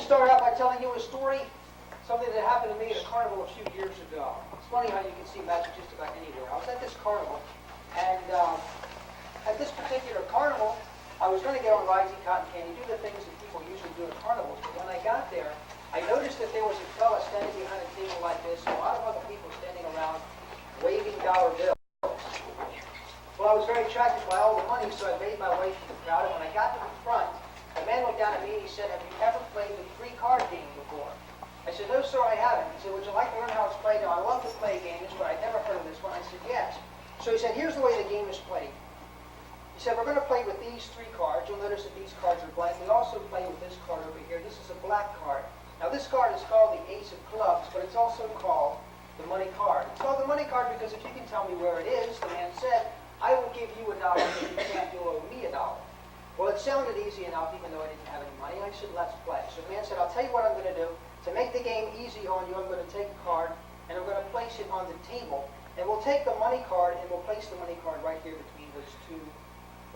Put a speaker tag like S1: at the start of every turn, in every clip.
S1: start out by telling you a story, something that happened to me at a carnival a few years ago. It's funny how you can see magic just about anywhere. I was at this carnival, and at this particular carnival, I was going to get on rides, eat cotton candy, do the things that people usually do at carnivals. But when I got there, I noticed that there was a fella standing behind a table like this, and a lot of other people standing around waving dollar bills. Well, I was very attracted by all the money, so I made my way through the crowd, and when I got to the front, the man looked down at me and he said, "Have you ever played the three-card game before?" I said, "No, sir, I haven't." He said, "Would you like to learn how it's played?" Now, I love to play games, but I'd never heard of this one. I said, "Yes." So he said, "Here's the way the game is played." He said, "We're going to play with these three cards. You'll notice that these cards are blank. We also play with this card over here. This is a black card. Now, this card is called the Ace of Clubs, but it's also called the money card. It's called the money card because if you can tell me where it is," the man said, "I will give you $1. If you can't, you'll owe me $1. Well, it sounded easy enough, even though I didn't have any money. I said, "Let's play." So the man said, "I'll tell you what I'm going to do. To make the game easy on you, I'm going to take a card, and I'm going to place it on the table. And we'll take the money card, and we'll place the money card right here between those two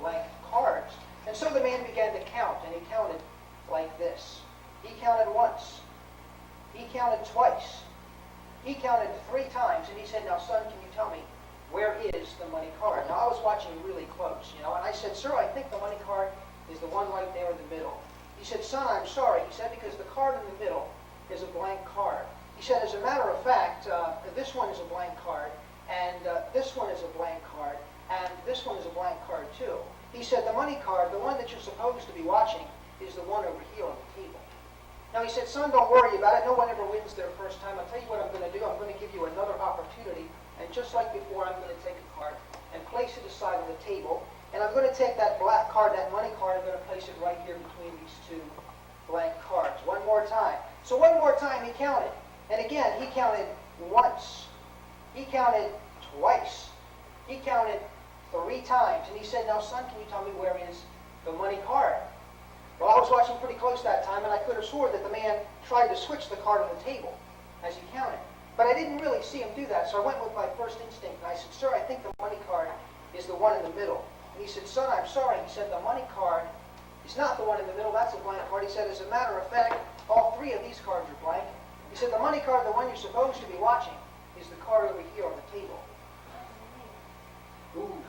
S1: blank cards." And so the man began to count, and he counted like this. He counted once. He counted twice. He counted 3 times, and he said, "Now, son, can you tell me, where is the money card?" Now, I was watching really close, and I said, "Sir, I think the money card is the one right there in the middle." He said, "Son, I'm sorry," he said, "because the card in the middle is a blank card." He said, "As a matter of fact, this one is a blank card, and this one is a blank card, and this one is a blank card, too." He said, "The money card, the one that you're supposed to be watching, is the one over here on the table." Now, he said, "Son, don't worry about it. No one ever wins their first time. I'll tell you what I'm going to do. I'm going to give you another opportunity. And just like before, I'm going to take a card and place it aside on the table. And I'm going to take that black card, that money card, I'm going to place it right here between these two blank cards. One more time." So one more time he counted. And again, he counted once. He counted twice. He counted 3 times. And he said, "Now, son, can you tell me where is the money card?" Well, I was watching pretty close that time, and I could have swore that the man tried to switch the card on the table as he counted. But I didn't really see him do that, so I went with my first instinct, and I said, "Sir, I think the money card is the one in the middle." And he said, "Son, I'm sorry." He said, "The money card is not the one in the middle. That's a blank card." He said, "As a matter of fact, all 3 of these cards are blank." He said, "The money card, the one you're supposed to be watching, is the card over here on the table." Ooh.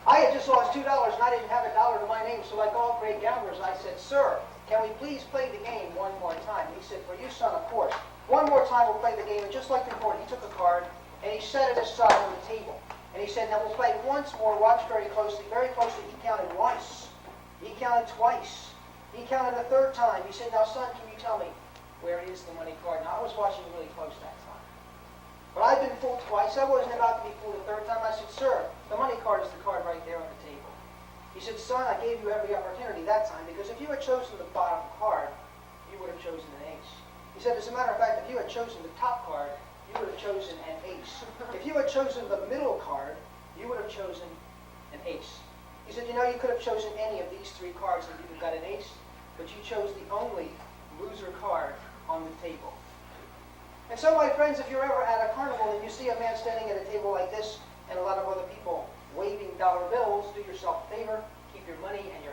S1: I had just lost $2, and I didn't have $1 to my name, so like all great gamblers, I said, "Sir, can we please play the game one more time?" He said, "For you, son, of course. One more time we'll play the game." And just like before, he took a card, and he set it aside on the table. And he said, "Now we'll play once more. Watch very closely, very closely." He counted once. He counted twice. He counted a 3rd time. He said, "Now, son, can you tell me, where is the money card?" Now, I was watching really close that time. But I'd been fooled twice. I wasn't about to be fooled a 3rd time. I said, "Sir, the money card is the card right there on the table." He said, "Son, I gave you every opportunity that time, because if you had chosen the bottom card, you would have chosen an ace." He said, "As a matter of fact, if you had chosen the top card, you would have chosen an ace. If you had chosen the middle card, you would have chosen an ace." He said, "You could have chosen any of these 3 cards and you'd have got an ace, but you chose the only loser card on the table." And so, my friends, if you're ever at a carnival and you see a man standing at a table like this and a lot of other people waving dollar bills, do yourself a favor, keep your money and your